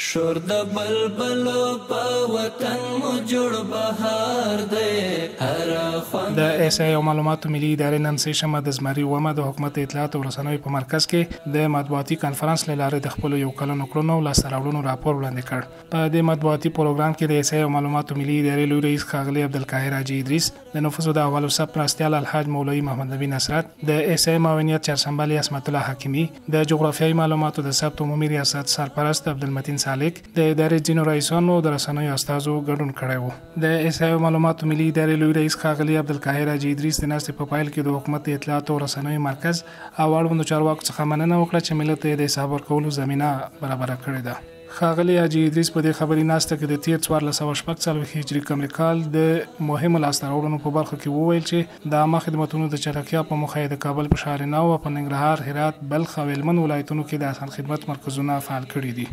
شور د بلبلو په وطن مو جوړ بهار دی هر خوند د احصایې او معلوماتو ملي ادارې نن سه شنبه د زمري اومه د حکومت اطلاعات او رسنیو په مرکز کې د مطبوعاتي کانفرنس له لارې د خپل یو کلن کړنو لاسته راوړنو راپور وړاندې کړ. په دې مطبوعاتي پروګرام کې د احصایې او معلوماتو ملي ادارې لوی رئیس ښاغلی عبدالقاهر حاجي ادریس، د نفوسو د احوالو ثبت مرستیال الحاج مولوي محمد نبی نصرت، د احصایې معاونیت چارسنبالي عصمت الله حکیمي، د جغرافیایي معلوماتو د ثبت عمومي ریاست سرپرست عبدالمتین سالک، د ادارې ځینو رئیسانو د رسنیو استازو ګډون کړی و. د احصایې او معلوماتو ملي ادارې لوی رئیس ښاغلی عبدالقاهر حاجي ادریس د ناستې په پیل کې د حکومت اطلاعات او رسنیو مرکز او اړوندو چارواکو څخه مننه وکړه چې ملت ته د حساب ورکولو زمینه برابره کړې ده. ښاغلی حاجي ادریس په دې خبري ناسته کې د تیر 1440 هجري قمري کال د مهمو لاسته راوړنو په برخه کې وویل چې د عامه خدماتو د چټکتیا په موخه د کابل په ښار نو او په ننګرهار، هرات، بلخ او هلمند ولایتونو کې د اسان خدمت مرکزونه فعال کړي دي.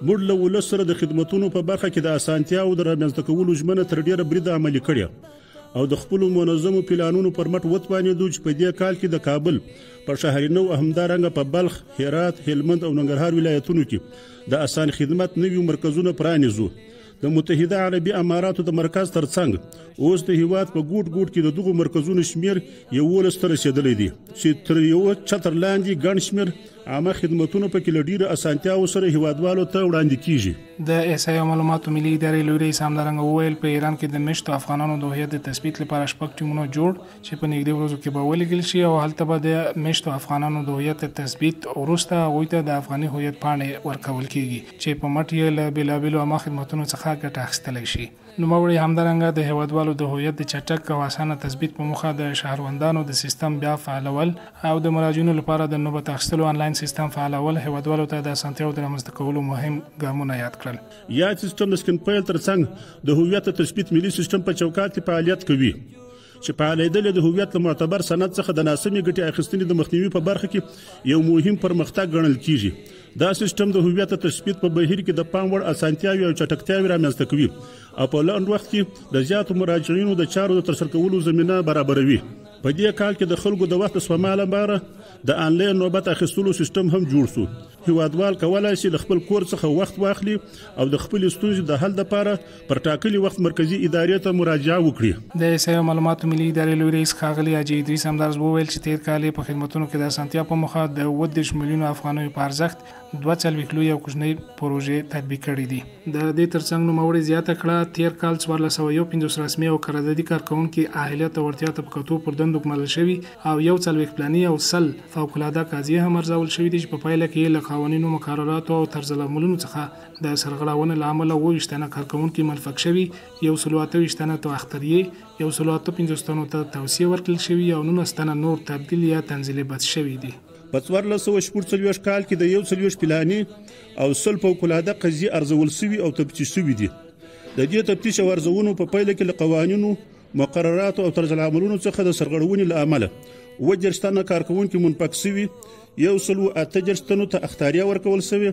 موږ له ولس سره د خدماتونو په برخه کې د اسانتیا او د رامنځته کولو ژمنه تر ډیره بریده عملي کړې او د خپل منظمو پلانونو پر مټ وتوانېدو چې په دې کال کې د کابل په شهرنو او همدارنګه په بلخ، هرات، هلمند او ننګرهار ولایتونو کې د اسان خدمت نوي مرکزونه پرانیزو. د متحده عربي اماراتو د مرکز ترڅنګ اوس د هیواد په ګوټ ګوټ کې د دغو مرکزونو شمیر 11 ته رسیدلی دی چې تر یو چتر لاندې ګڼ شمیر عامه خدماتونه په کې له ډیرو اسانتیاوو سره هیوادوالو ته وړاندې کیږي. د احصایې او معلوماتو ملي ادارې لوی رئیس همدارنګه وویل په ایران کې د مشتو افغانانو د هویت د تثبیت لپاره شپږ ټیمونه جوړ چې په نږدې ورځو کې به ولېږل شي او هلته به د مشتو افغانانو د هویت تثبیت وروسته هغوی ته د افغاني هویت پاڼې ورکول کیږي چې په مټ یې له بېلابېلو عامه خدماتونو څخه ګټه اخیستلی شي. نوموړي همدارنګه د هیوادوالو د هویت د چټک او اسانه تثبیت په موخه د شهروندانو د سیستم بیا فعالول او د مراجعینو لپاره د نوبت اخیستلو آنلاین سیستم فعالول هیوادوالو ته د اسانتیاو د رامنځته کولو مهم ګامونه یاد کړل. یاد سیستم د سکن پیل ترڅنګ د هویت تثبیت ملي سیستم په چوکاټ کې فعالیت کوي چې فعالیدل د هویت له معتبر سند څخه د ناسمې ګټې اخیستنې د مخنیوي په برخه کې یو مهم پرمختګ ګڼل کیږي. دا سیستم د هویت تثبیت په بهیر کې د پام وړ اسانتیاوي او چټکتیاوي رامنځته کوي او په لنډ وخت کې د زیاتو مراجعینو د چارو د ترسره کولو زمینه برابروي. په دې کال کې د خلکو د وخت سپما لپاره د انلاین نوبت اخیستلو سیستم هم جوړ شو. هیوادوال کولای شي د خپل کور څخه وخت واخلي او د خپل ستونزې د حل لپاره پر ټاکلي وخت مرکزی ادارې ته مراجعه وکړي. د احصایې او معلوماتو ملي ادارې لوی رئیس ښاغلی حاجي ادریس همدارس وویل چې تیر کال په خدماتونو کې د اسانتیا په موخه د 30 میلیونو افغانیو په ارزښت 42 لوی او کوچنۍ پروژې تطبیق کړي دي. د دې ترڅنګ نوموړي زیاته کړه تیر کال 1451 رسمي او قراردادي کارکونکي اهلیت او وړتیا ته په کتو پر دندو کمل شوي او 41 پلاني او 100 فوق العاده قاضي هم ارزول شوي دي چې په پایله کې له قوانینو، مقرراتو او طرز العملونو څخه د سرغړونې له امله 28 تنه کارکونکي منفک شوي، 128 تنه ته اختریه، 155 تنو ته توصیه ورکړل شوي او 19 تنه نور تبدیل یا تنزیل بد شوي دي. په 1440 کال کې د 41 پلاني او 100 فوق العاده قضیې ارزول شوي او تفتیش شوي دي. د دې تفتیش او ارزونو په پایله کې له قوانینو، مقرراتو او طرز العملونو څخه د سرغړونې له امله 20 تنه کارکونکي منفک شوي، 108 تنو ته اختیاریه ورکول شوې،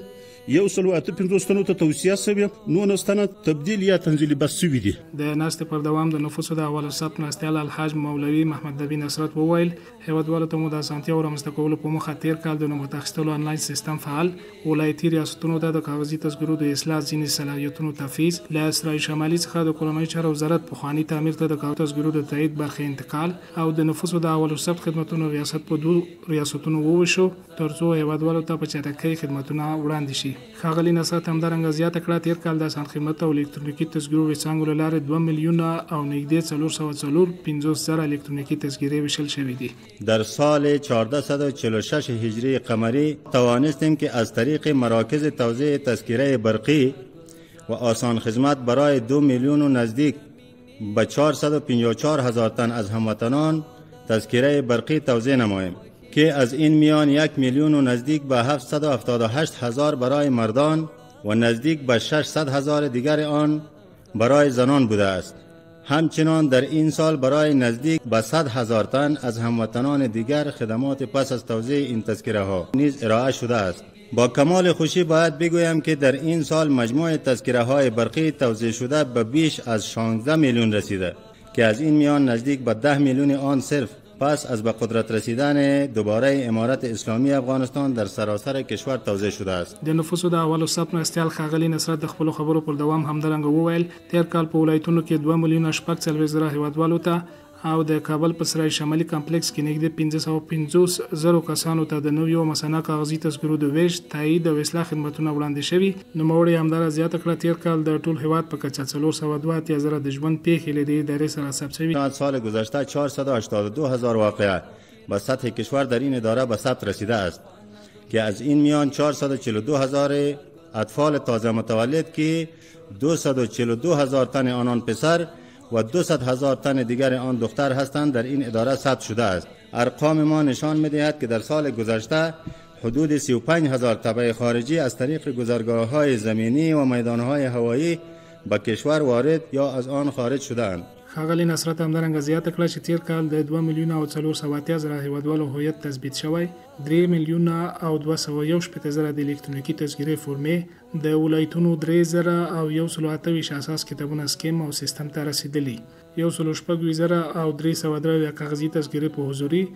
158 تنو ته توصیه شوې، 19 تنه تبدیل یا تنزیل بس شوي دي. د ناستې پر دوام د نفوسو د احوالو ثبت مرستیال الحاج مولوي محمد نبی نصرت وویل هیوادوالو ته مو د اسانتیاو رامنځته کولو په موخه تیر کال د نوبت اخیستلو آنلاین سیستم فعال، ولایتي ریاستونو ته د کاغذي تذکرو د اصلاح ځینې صلاحیتونو تفویض، له اسرائیل شمالي څخه د کورنۍ چارو وزارت پخواني تعمیر ته د کاغذي تذکرو د تایید برخې انتقال او د نفوسو د احوالو ثبت خدماتونو ریاست په 2 ریاستونو وویشو ترڅو هیوادوالو ته په چټکۍ خدماتونه وړاندې شي. ښاغلي نصرت همدارنګه زیاته کړه تیر کال د اسان خدمت او الکترونیکي تذکرو ویڅانګو له لارې 2 میلیونه او نږدې 450 الکترونیکي تذکرې ویشل شوي دي. در سال 1446 هجری قمری توانستیم که از طریق مراکز توزیع تذکره برقی و آسان خدمت برای 2 میلیون و نزدیک به 454 هزار تن از هموطنان تذکره برقی توزیع نماییم که از این میان 1 میلیون و نزدیک به 778 هزار برای مردان و نزدیک به 600 هزار دیگر آن برای زنان بوده است. همچنان در این سال برای نزدیک به 100 هزار تن از هموطنان دیگر خدمات پس از توزیع این تذکره ها نیز ارائه شده است. با کمال خوشی باید بگویم که در این سال مجموع تذکره های برقی توزیع شده به بیش از 16 میلیون رسیده که از این میان نزدیک به 10 میلیون آن صرف پس از به قدرت رسیدن دوباره امارت اسلامی افغانستان در سراسر کشور توزیع شده است. د نفوسو د اولو ثبت مرستیال ښاغلي نصرت د خپلو خبرو پر دوام همدارنګه وویل تیر کال په ولایتونو کې 2 میلیونه شپږ څلوېښت زره هیوادوالو ته او د کابل په سرای شمالي کمپلیکس کې نږدې 550 زره کسانو ته د نویو مسنه کاغذي تذکرو د ویش تایید او اصلاح خدمتونه وړاندې شوي. نوموړي همدارا زیاته کړه تیر کال د ټول هیواد په کچه 402 زره د ژوند پیښې له دې ادارې سره ثبت شوي. سال گذشته 482 هزار واقعه به سطح کشور در این اداره به ثبت رسیده است که از این میان 442 هزار اطفال تازه متولد که 242 هزار تن آنان پسر و 200 هزار تن دیگر آن دختر هستند در این اداره ثبت شده است. ارقام ما نشان می‌دهد که در سال گذشته حدود 35 هزار تبع خارجی از طریق گذرگاه‌های زمینی و میدان‌های هوایی به کشور وارد یا از آن خارج شدند. ښاغلي نصرت همدارنګه زیاته کړه چې تیر کال د 2 میلیونه او 480 زره هیوادوالو هویت تثبیت شوی، 3 میلیونه او 218 زره د الکترونیکي تذکرې فورمې، د ولایتونو 3 زره او 128 اساس کتابونه سکیم او سیستم ته رسیدلی، 106 زره او 303 کاغذي تذکرې په حضوري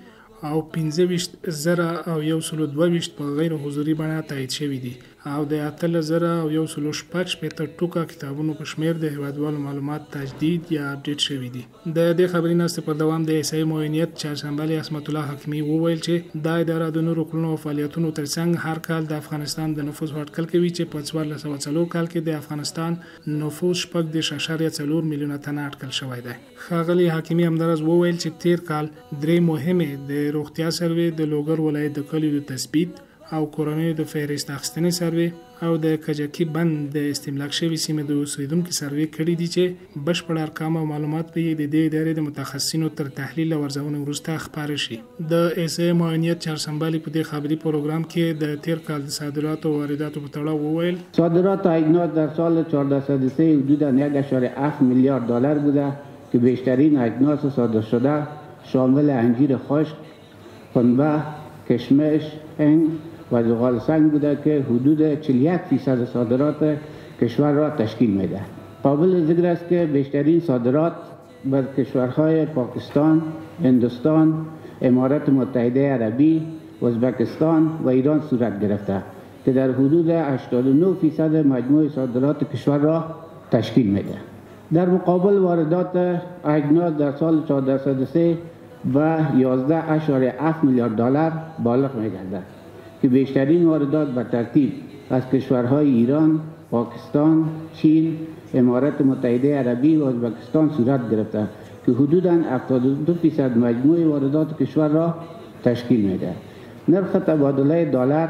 او 25 زره او 122 په غیر حضوري بڼه تایید شوي دي او د 8 زره او 116 ټوکه کتابونو په شمیر د هیوادوالو معلومات تجدید یا اپډیټ شوي دي. د دې خبري ناستې پر دوام د ایسای معاینیت چهارشنبه عصمت الله حکیمی وویل چې دا اداره د نورو کړنو او فعالیتونو ترڅنګ هر کال د افغانستان د نفوس اټکل کوي چې په 1404 کال کې د افغانستان نفوس 4.4 میلیونه تنه اټکل شوی دی. ښاغلي حکیمی همدارس وویل چې تیر کال 3 مهمه د روغتیا سروې، د لوګر ولایت د کلیو د تثبیت او کورنۍ د فهرست اخیستنې سروې او د کجکي بند د استملاک شوي سیمې د اوسیدونکو سروې کړي دي چې بشپړ ارقام او معلومات به د دې ادارې د متخصصینو تر تحلیل او ارزونې وروسته خپاره شي. د ایسای معاینیت چهارشنبه په دې خبري پروګرام کې د تیر کال د صادراتو او وارداتو په تړاو وویل صادرات اجناس در سال 1403 حدود 1.7 میلیارد دلار بوده که بیشترین اجناس صادر شده شامل انجیر خشک، پنبه، کشمش، هنگ و زغال سنگ بوده که حدود 41% صادرات کشور را تشکیل میده. قابل ذکر است که بیشترین صادرات به کشورهای پاکستان، هندوستان، امارات متحده عربی، ازبکستان و ایران صورت گرفته که در حدود 89% مجموع صادرات کشور را تشکیل میده. در مقابل واردات اجناس در سال 1403 و 11.7 میلیارد دلار بالغ می‌گردد که بیشترین واردات به ترتیب از کشورهای ایران، پاکستان، چین، امارات متحده عربی و ازبکستان صورت گرفته که حدوداً 72% مجموع واردات کشور را تشکیل میده. نرخ تبادله دلار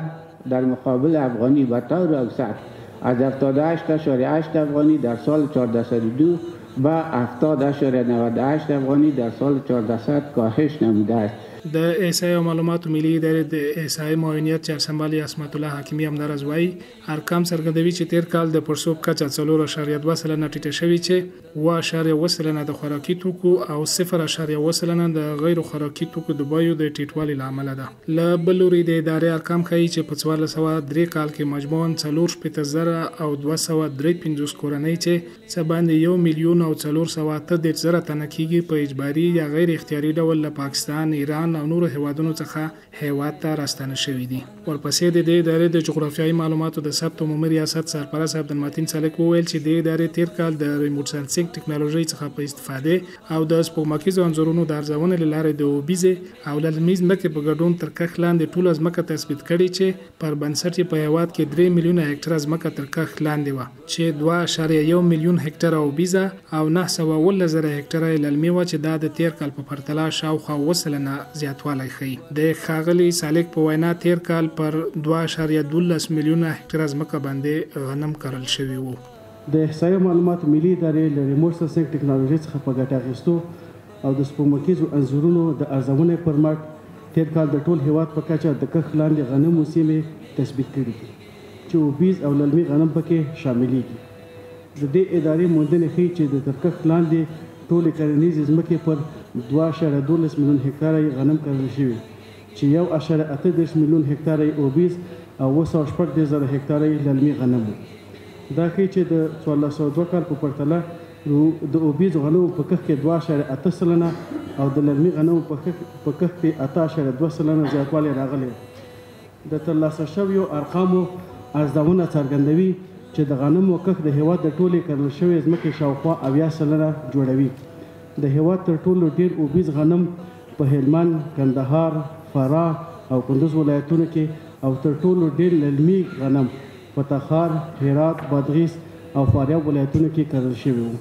در مقابل افغانی به طور اوسط از 78.8 افغانی در سال 1402 و 70.98 افغانی در سال 1400 کاهش نموده است. د ایسای او معلوماتو ملي ادارې د ایسای معاینیت چهارشنبه عصمت الله حکیمی همدارس وایي ارقام څرګندوي چې تیر کال د پړسوب کچه 4.2 سلنه ټیټه شوې چې 1.1 سلنه د خوراکي توکو او 0.1 سلنه د غیر خوراکي توکو د بیو د ټیټوالي لامل ده. له بل لوري د ادارې ارقام ښیي چې په 1403 کال کې مجموعاً 4.0 او 253 کورنۍ چې څه باندې 1 میلیون او 408 زره تنه کېږي په اجباري یا غیر اختیاري ډول له پاکستان، ایران او نورو هیوادونو څخه هیواد ته راستنه شوي دي. ورپسې د دې ادارې د جغرافیایي معلوماتو د ثبت عمومي ریاست سرپرست عبدالمتین سالک وویل چې د ادارې تیر کال د ریموټ سنسینګ ټکنالوژي څخه په استفاده او د سپوږمکیزو انځورونو د ارزونې له لارې د اوبیزې او للمیز ځمکې په ګډون تر کښ لاندې ټوله ځمکه تثبیت کړې چې پر بنسټ یې په هیواد کې 3 میلیونه هکټره ځمکه تر کښ لاندې وه چې 2.1 میلیون هکټره اوبیزه او 910 زره هکټره للمي وه چې دا د تیر کال په پرتله شاوخوا 2 سلنه زیاتوالی ښیي. د ښاغلي سالک په وینا تیر کال پر 2.12 میلیونه هکټره ځمکه باندې غنم کرل شوي وو. د احصایي معلوماتو ملي ادارې له ریموټ سنسینګ ټکنالوژي څخه په ګټه اخیستو او د سپوږمکیزو انځورونو د ارزونې پر مټ تیر کال د ټول هیواد په کچه د کښ لاندې غنمو سیمې تثبیت کړي دي چې اوبیز او للمي غنم پکې شاملېږي. د دې ادارې موندنې ښیي چې د تر کښ لاندې ټولې کرنیزې ځمکې پر 2.12 میلیون هکټاره غنم کرل شوي چې 1.8 میلیون هکټاره اوبیز او 2.8 زره هکټاره للمي غنم وو. دا ښیي چې د 1402 کال په پرتله د اوبیز غنمو په کښ کې 2.8 سلنه او د للمي غنمو په کښت کې 8.2% زیاتوالی راغلی. د ترلاسه شویو ارقامو ارزونه څرګندوي چې د غنمو کښت د هیواد د ټولې کرل شوې ځمکې شاوخوا 80% جوړوي. د هیواد تر ټولو ډیر اوبیز غنم په هلمند، کندهار، فراه او کندوز ولایتونو کې او تر ټولو ډیر للمي غنم په تخار، هرات، بادغیس او فاریاب ولایتونو کې کرل شوي وو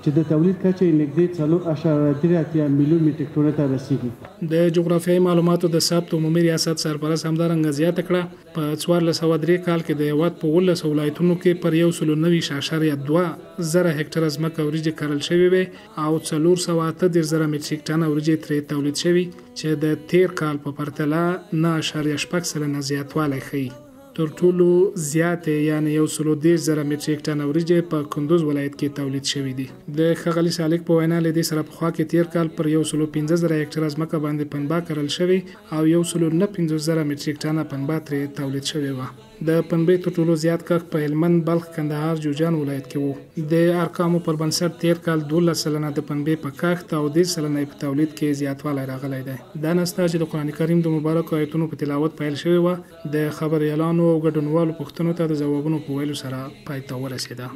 چې د تولید کچه یې نږدې 4.83 میلیون میټریک ټنو ته رسیږي. د جغرافیایي معلوماتو د ثبت عمومي ریاست سرپرست همدارنګه زیاته کړه په 1403 کال کې د هیواد په 19 ولایتونو کې پر 190.2 زره هکټره ځمکه وریجې کرل شوې وې او 408 زره میټریک ټن وریجې ترې تولید شوي چې د تیر کال په پرتله 9.8% زیاتوالی ښیي. تر ټولو زیاتې یعنی 110 زره میټریک ټن وریجې په کندوز ولایت کې تولید شوي دي. د ښاغلي سالک په وینا له دې سره پخوا کې تیر کال پر 115 زره هکټره ځمکه باندې پنبه کرل شوې او 195 زره میټریک ټن پنبه ترې تولید شوې وه. د پنبې تر ټولو زیات کښت په هلمند، بلخ، کندهار، جوزجان ولایت کې وو. د ارقامو پر بنسټ تیر کال 12% د پنبې په کښت او 10% په تولید کې زیاتوالی راغلی دی. دا نسته چې د قرآن کریم د مبارکو آیتونو په تلاوت پیل شوې وه د خبریالانو او ګډونوالو پوښتنو ته د ځوابونو په ویلو سره پای ته ورسېده.